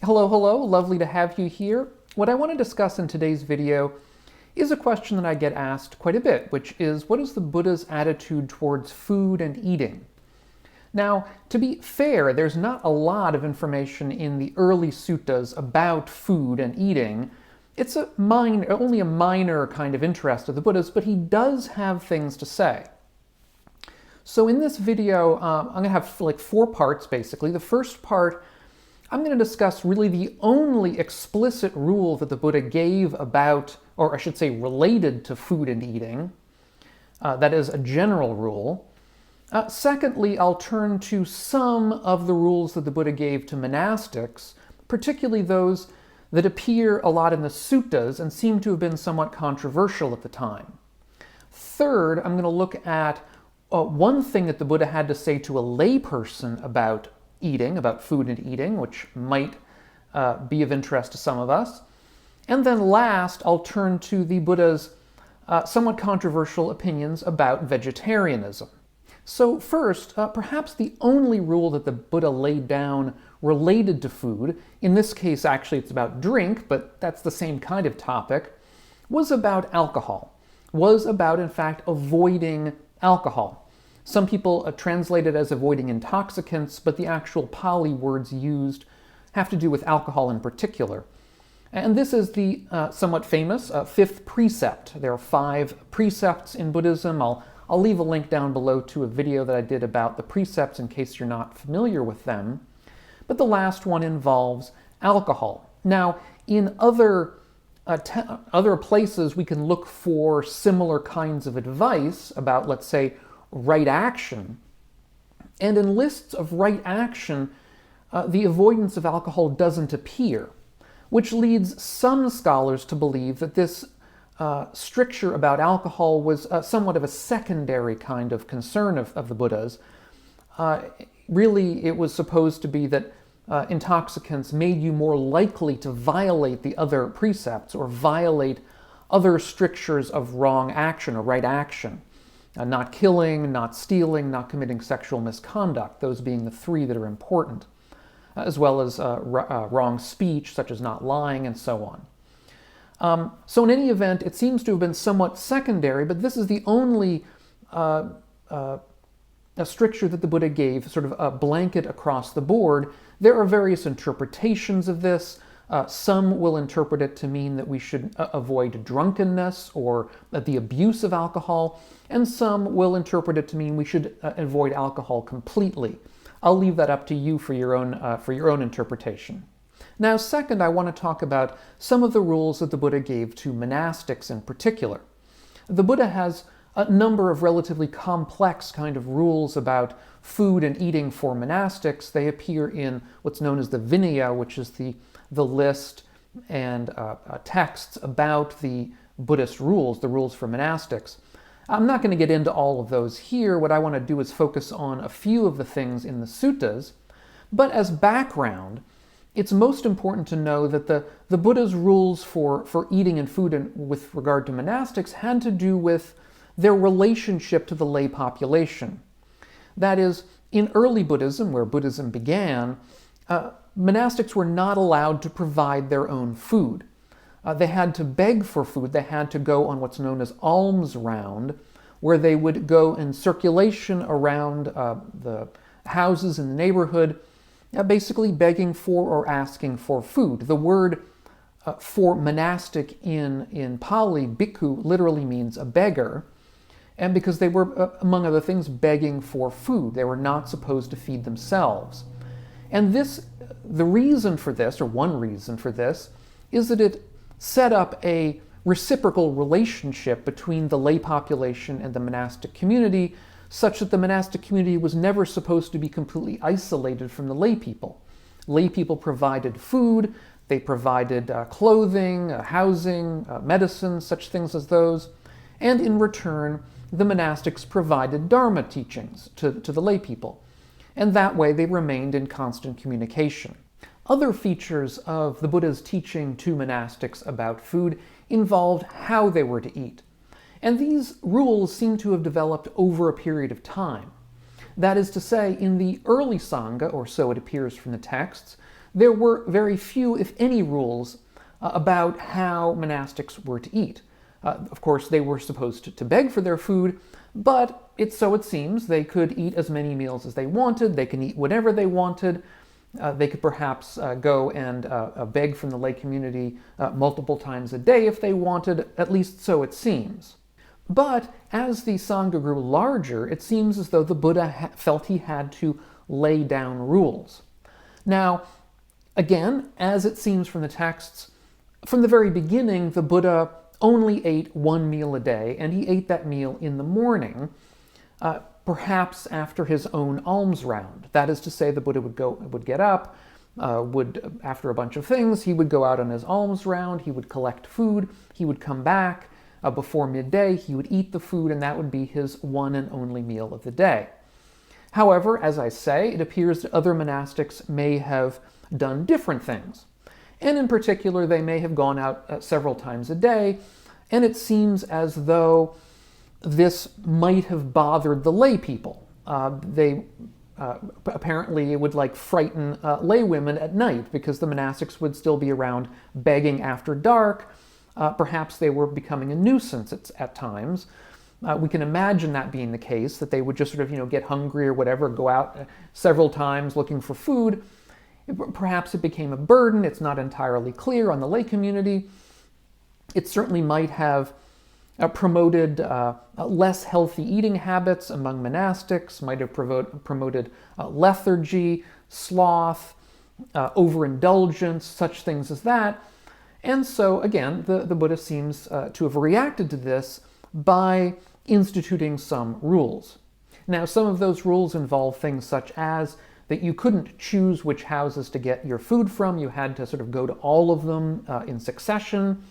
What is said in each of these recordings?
Hello, hello, lovely to have you here. What I want to discuss in today's video is a question that I get asked quite a bit, which is, what is the Buddha's attitude towards food and eating? Now, to be fair, there's not a lot of information in the early suttas about food and eating. It's only a minor kind of interest of the Buddha's, but he does have things to say. So in this video, I'm going to have like 4 parts, basically. The first part, I'm going to discuss really the only explicit rule that the Buddha gave about, or I should say related to food and eating. That is a general rule. Secondly, I'll turn to some of the rules that the Buddha gave to monastics, particularly those that appear a lot in the suttas and seem to have been somewhat controversial at the time. Third, I'm going to look at one thing that the Buddha had to say to a layperson about eating, about food and eating, which might be of interest to some of us. And then last, I'll turn to the Buddha's somewhat controversial opinions about vegetarianism. So first, perhaps the only rule that the Buddha laid down related to food, in this case actually it's about drink, but that's the same kind of topic, was about alcohol, was about in fact avoiding alcohol. Some people translate it as avoiding intoxicants, but the actual Pali words used have to do with alcohol in particular. And this is the somewhat famous 5th precept. There are 5 precepts in Buddhism. I'll leave a link down below to a video that I did about the precepts in case you're not familiar with them. But the last one involves alcohol. Now, in other places, we can look for similar kinds of advice about, let's say, right action. And in lists of right action, the avoidance of alcohol doesn't appear, which leads some scholars to believe that this stricture about alcohol was somewhat of a secondary kind of concern of the Buddha's. Really, it was supposed to be that intoxicants made you more likely to violate the other precepts or violate other strictures of wrong action or right action. Not killing, not stealing, not committing sexual misconduct, those being the 3 that are important, as well as wrong speech, such as not lying, and so on. So in any event, it seems to have been somewhat secondary, but this is the only stricture that the Buddha gave, sort of a blanket across the board. There are various interpretations of this. Some will interpret it to mean that we should avoid drunkenness or the abuse of alcohol, and some will interpret it to mean we should avoid alcohol completely. I'll leave that up to you for your own interpretation. Now, second, I want to talk about some of the rules that the Buddha gave to monastics in particular. The Buddha has a number of relatively complex kind of rules about food and eating for monastics. They appear in what's known as the Vinaya, which is the list and texts about the Buddhist rules, the rules for monastics. I'm not going to get into all of those here. What I want to do is focus on a few of the things in the suttas. But as background, it's most important to know that the Buddha's rules for eating and food and with regard to monastics had to do with their relationship to the lay population. That is, in early Buddhism, where Buddhism began, monastics were not allowed to provide their own food. They had to beg for food. They had to go on what's known as alms round, where they would go in circulation around the houses in the neighborhood, basically begging for or asking for food. The word for monastic in Pali, bhikkhu, literally means a beggar, and because they were, among other things, begging for food. They were not supposed to feed themselves. And the reason for this, or one reason for this, is that it set up a reciprocal relationship between the lay population and the monastic community, such that the monastic community was never supposed to be completely isolated from the lay people. Lay people provided food, they provided clothing, housing, medicine, such things as those, and in return, the monastics provided Dharma teachings to the lay people. And that way they remained in constant communication. Other features of the Buddha's teaching to monastics about food involved how they were to eat. And these rules seem to have developed over a period of time. That is to say, in the early Sangha, or so it appears from the texts, there were very few, if any, rules about how monastics were to eat. Of course, they were supposed to beg for their food, but so it seems they could eat as many meals as they wanted, they can eat whatever they wanted, they could perhaps go and beg from the lay community multiple times a day if they wanted, at least so it seems. But as the Sangha grew larger, it seems as though the Buddha felt he had to lay down rules. Now, again, as it seems from the texts, from the very beginning, the Buddha only ate one meal a day, and he ate that meal in the morning, perhaps after his own alms round. That is to say, the Buddha would get up, after a bunch of things, he would go out on his alms round, he would collect food, he would come back before midday, he would eat the food, and that would be his one and only meal of the day. However, as I say, it appears that other monastics may have done different things. And in particular, they may have gone out several times a day, and it seems as though this might have bothered the lay people. Apparently it would frighten lay women at night, because the monastics would still be around begging after dark. Perhaps they were becoming a nuisance at times. We can imagine that being the case, that they would just sort of, get hungry or whatever, go out several times looking for food. Perhaps it became a burden. It's not entirely clear on the lay community. It certainly might have promoted less healthy eating habits among monastics, might have promoted lethargy, sloth, overindulgence, such things as that. And so, again, the Buddha seems to have reacted to this by instituting some rules. Now, some of those rules involve things such as that you couldn't choose which houses to get your food from. You had to sort of go to all of them in succession.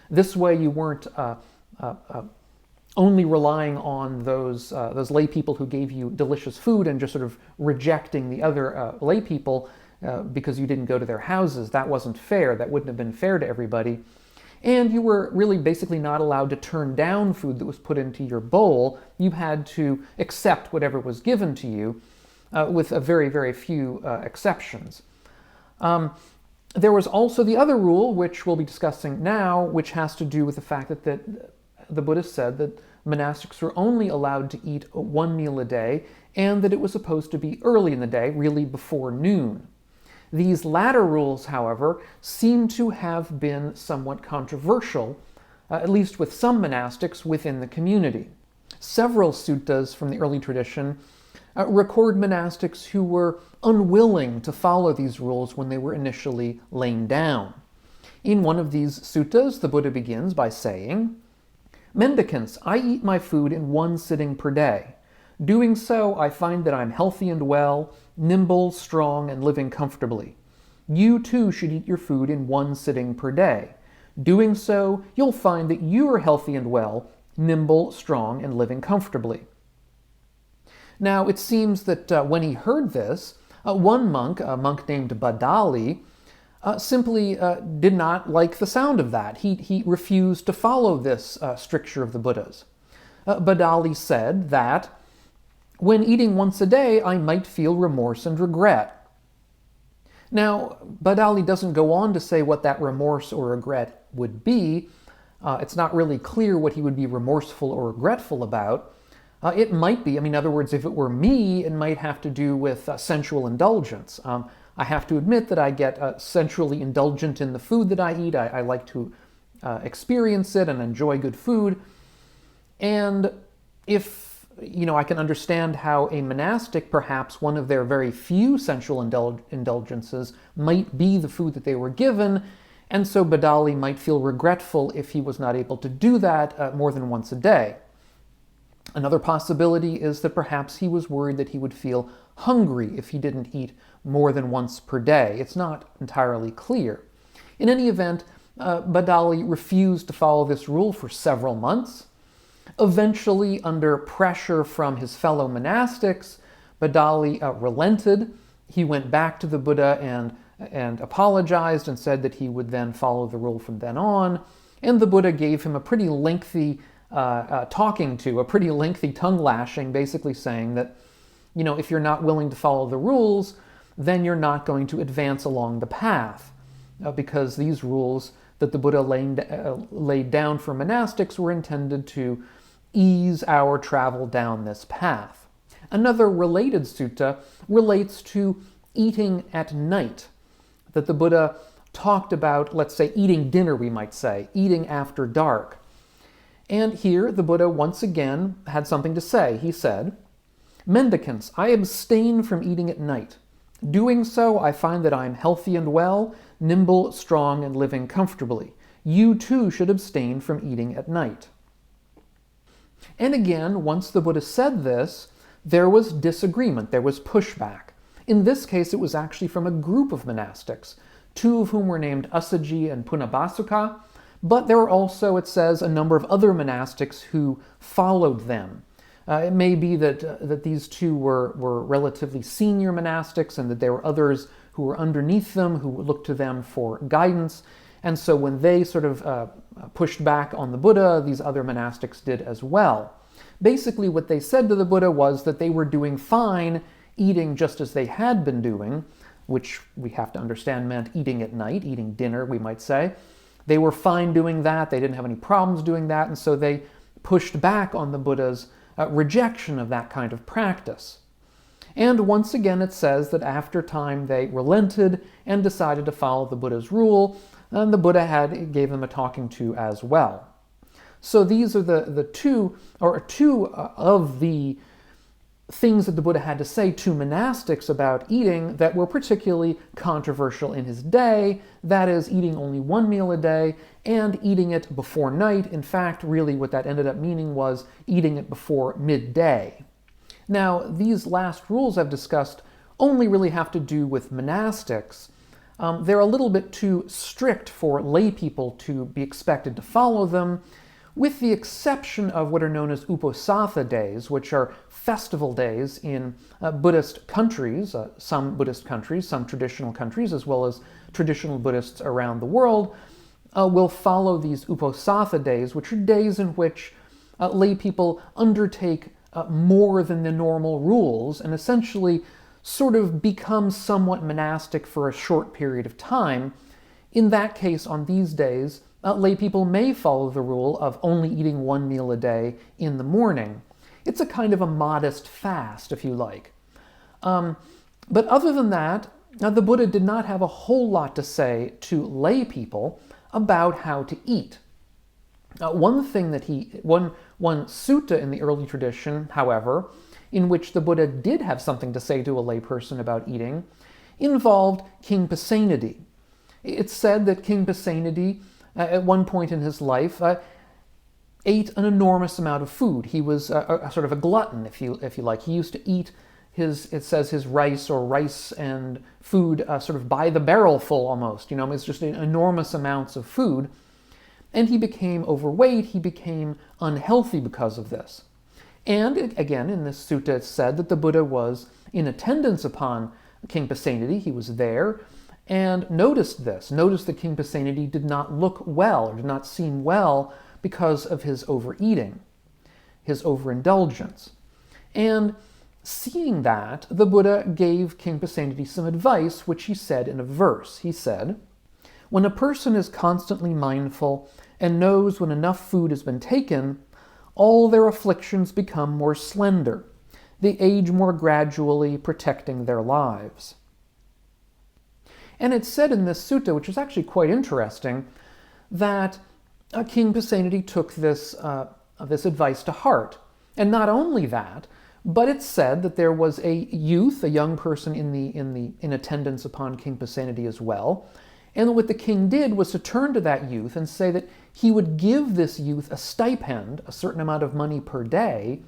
This way you weren't only relying on those lay people who gave you delicious food and just sort of rejecting the other lay people because you didn't go to their houses. That wasn't fair. That wouldn't have been fair to everybody. And you were really basically not allowed to turn down food that was put into your bowl. You had to accept whatever was given to you, with a very, very few exceptions. There was also the other rule, which we'll be discussing now, which has to do with the fact that the Buddha said that monastics were only allowed to eat one meal a day, and that it was supposed to be early in the day, really before noon. These latter rules, however, seem to have been somewhat controversial, at least with some monastics within the community. Several suttas from the early tradition record monastics who were unwilling to follow these rules when they were initially laid down. In one of these suttas, the Buddha begins by saying, "Mendicants, I eat my food in one sitting per day. Doing so, I find that I'm healthy and well, nimble, strong, and living comfortably. You too should eat your food in one sitting per day. Doing so, you'll find that you are healthy and well, nimble, strong, and living comfortably." Now, it seems that when he heard this, one monk, a monk named Bhaddāli, simply did not like the sound of that. He refused to follow this stricture of the Buddha's. Bhaddāli said that, "When eating once a day, I might feel remorse and regret." Now, Bhaddāli doesn't go on to say what that remorse or regret would be. It's not really clear what he would be remorseful or regretful about. It might be, in other words, if it were me, it might have to do with sensual indulgence. I have to admit that I get sensually indulgent in the food that I eat. I like to experience it and enjoy good food. And if, I can understand how a monastic, perhaps one of their very few sensual indulgences, might be the food that they were given, and so Bhaddāli might feel regretful if he was not able to do that more than once a day. Another possibility is that perhaps he was worried that he would feel hungry if he didn't eat more than once per day. It's not entirely clear. In any event, Bhaddāli refused to follow this rule for several months. Eventually, under pressure from his fellow monastics, Bhaddāli relented. He went back to the Buddha and apologized and said that he would then follow the rule from then on. And the Buddha gave him a pretty lengthy a pretty lengthy tongue lashing, basically saying that, if you're not willing to follow the rules, then you're not going to advance along the path, because these rules that the Buddha laid down for monastics were intended to ease our travel down this path. Another related sutta relates to eating at night, that the Buddha talked about, let's say, eating dinner, we might say, eating after dark. And here the Buddha once again had something to say. He said, "Mendicants, I abstain from eating at night. Doing so, I find that I am healthy and well, nimble, strong, and living comfortably. You too should abstain from eating at night." And again, once the Buddha said this, there was disagreement, there was pushback. In this case, it was actually from a group of monastics, two of whom were named Assaji and Punabbasuka, but there were also, it says, a number of other monastics who followed them. It may be that these two were relatively senior monastics and that there were others who were underneath them who looked to them for guidance. And so when they sort of pushed back on the Buddha, these other monastics did as well. Basically, what they said to the Buddha was that they were doing fine eating just as they had been doing, which we have to understand meant eating at night, eating dinner, we might say. They were fine doing that. They didn't have any problems doing that. And so they pushed back on the Buddha's rejection of that kind of practice. And once again, it says that after time they relented and decided to follow the Buddha's rule, and the Buddha gave them a talking to as well. So these are the two of the things that the Buddha had to say to monastics about eating that were particularly controversial in his day, that is, eating only one meal a day and eating it before night. In fact, really what that ended up meaning was eating it before midday. Now, these last rules I've discussed only really have to do with monastics. They're a little bit too strict for lay people to be expected to follow them, with the exception of what are known as Uposatha days, which are festival days in Buddhist countries, some Buddhist countries, some traditional countries, as well as traditional Buddhists around the world, will follow these Uposatha days, which are days in which lay people undertake more than the normal rules and essentially sort of become somewhat monastic for a short period of time. In that case, on these days, lay people may follow the rule of only eating one meal a day in the morning. It's a kind of a modest fast, if you like. But other than that, the Buddha did not have a whole lot to say to lay people about how to eat. One sutta in the early tradition, however, in which the Buddha did have something to say to a layperson about eating, involved King Pasenadi. It's said that King Pasenadi, at one point in his life, ate an enormous amount of food. He was a sort of a glutton, if you like. He used to eat his rice and food sort of by the barrel full almost. It's just enormous amounts of food. And he became overweight. He became unhealthy because of this. And again, in this sutta, it's said that the Buddha was in attendance upon King Pasenadi. He was there and noticed that King Pasenadi did not look well or did not seem well because of his overeating, his overindulgence. And seeing that, the Buddha gave King Pasenadi some advice, which he said in a verse. He said, "When a person is constantly mindful and knows when enough food has been taken, all their afflictions become more slender. They age more gradually, protecting their lives." And it's said in this sutta, which is actually quite interesting, that King Pasenadi took this advice to heart. And not only that, but it's said that there was a youth, a young person in attendance upon King Pasenadi as well. And what the king did was to turn to that youth and say that he would give this youth a stipend, a certain amount of money per day,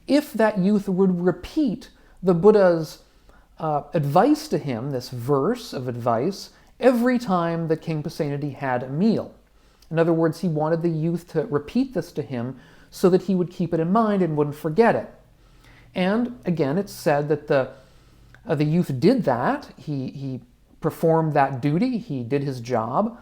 if that youth would repeat the Buddha's advice to him, this verse of advice, every time that King Pasenadi had a meal. In other words, he wanted the youth to repeat this to him so that he would keep it in mind and wouldn't forget it. And again, it's said that the youth did that. He performed that duty. He did his job.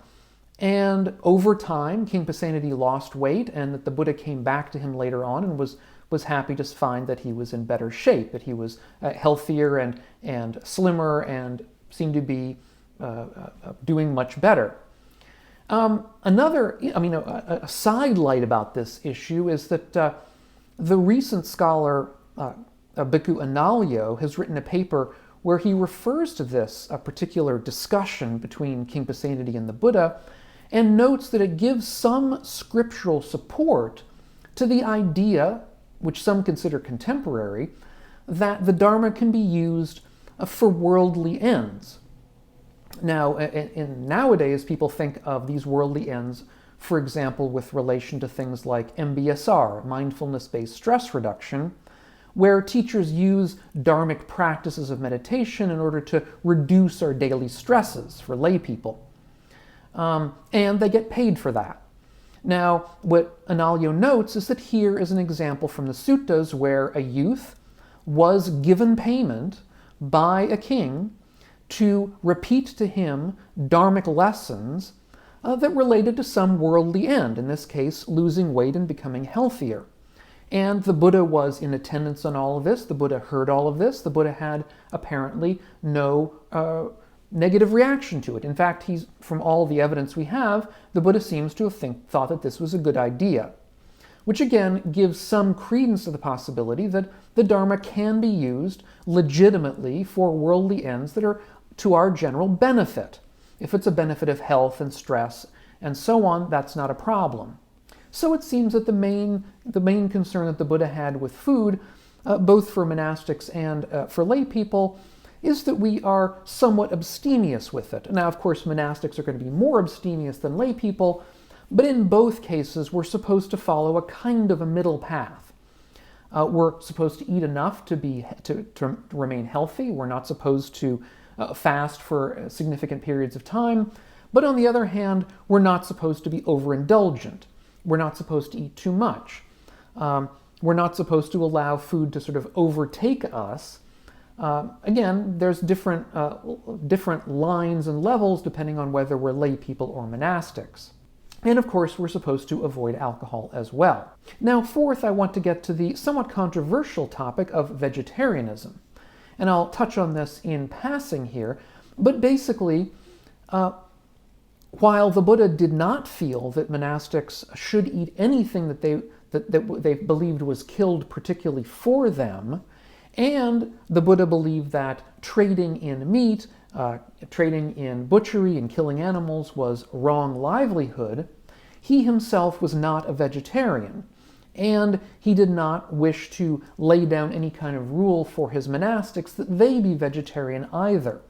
And over time, King Pasenadi lost weight, and that the Buddha came back to him later on and was was happy to find that he was in better shape, that he was healthier and slimmer and seemed to be doing much better. A sidelight about this issue is that the recent scholar Bhikkhu Analayo has written a paper where he refers to this particular discussion between King Pasenadi and the Buddha and notes that it gives some scriptural support to the idea, which some consider contemporary, that the Dharma can be used for worldly ends. Now, nowadays, people think of these worldly ends, for example, with relation to things like MBSR, mindfulness-based stress reduction, where teachers use dharmic practices of meditation in order to reduce our daily stresses for lay people. And they get paid for that. Now, what Analayo notes is that here is an example from the Suttas where a youth was given payment by a king to repeat to him dharmic lessons that related to some worldly end, in this case, losing weight and becoming healthier. And the Buddha was in attendance on all of this. The Buddha heard all of this. The Buddha had apparently no negative reaction to it. In fact, from all the evidence we have, the Buddha seems to have thought that this was a good idea, which again gives some credence to the possibility that the Dharma can be used legitimately for worldly ends that are to our general benefit. If it's a benefit of health and stress and so on, that's not a problem. So it seems that the main concern that the Buddha had with food, both for monastics and for lay people, is that we are somewhat abstemious with it. Now, of course, monastics are going to be more abstemious than lay people, but in both cases, we're supposed to follow a kind of a middle path. We're supposed to eat enough to remain healthy. We're not supposed to fast for significant periods of time. But on the other hand, we're not supposed to be overindulgent. We're not supposed to eat too much. We're not supposed to allow food to sort of overtake us. Again, there's different lines and levels depending on whether we're lay people or monastics. And of course, we're supposed to avoid alcohol as well. Now, fourth, I want to get to the somewhat controversial topic of vegetarianism. And I'll touch on this in passing here, but basically, while the Buddha did not feel that monastics should eat anything that they believed was killed particularly for them, and the Buddha believed that trading in meat, trading in butchery and killing animals was wrong livelihood, he himself was not a vegetarian, and he did not wish to lay down any kind of rule for his monastics that they be vegetarian either.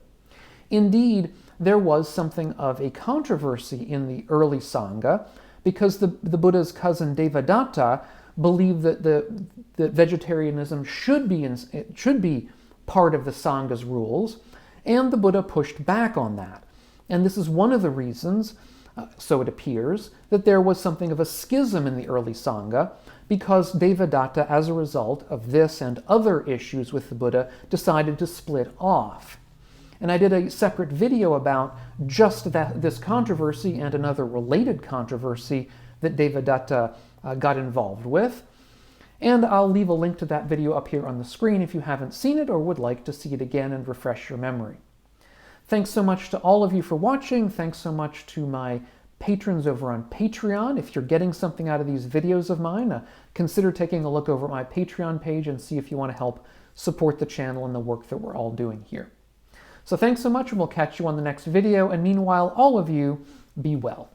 Indeed, there was something of a controversy in the early Sangha because the Buddha's cousin Devadatta believed that vegetarianism should be part of the Sangha's rules, and the Buddha pushed back on that. And this is one of the reasons, so it appears, that there was something of a schism in the early Sangha, because Devadatta, as a result of this and other issues with the Buddha, decided to split off. And I did a separate video about just this controversy and another related controversy that Devadatta got involved with. And I'll leave a link to that video up here on the screen if you haven't seen it or would like to see it again and refresh your memory. Thanks so much to all of you for watching. Thanks so much to my patrons over on Patreon. If you're getting something out of these videos of mine, consider taking a look over at my Patreon page and see if you want to help support the channel and the work that we're all doing here. So thanks so much, and we'll catch you on the next video. And meanwhile, all of you, be well.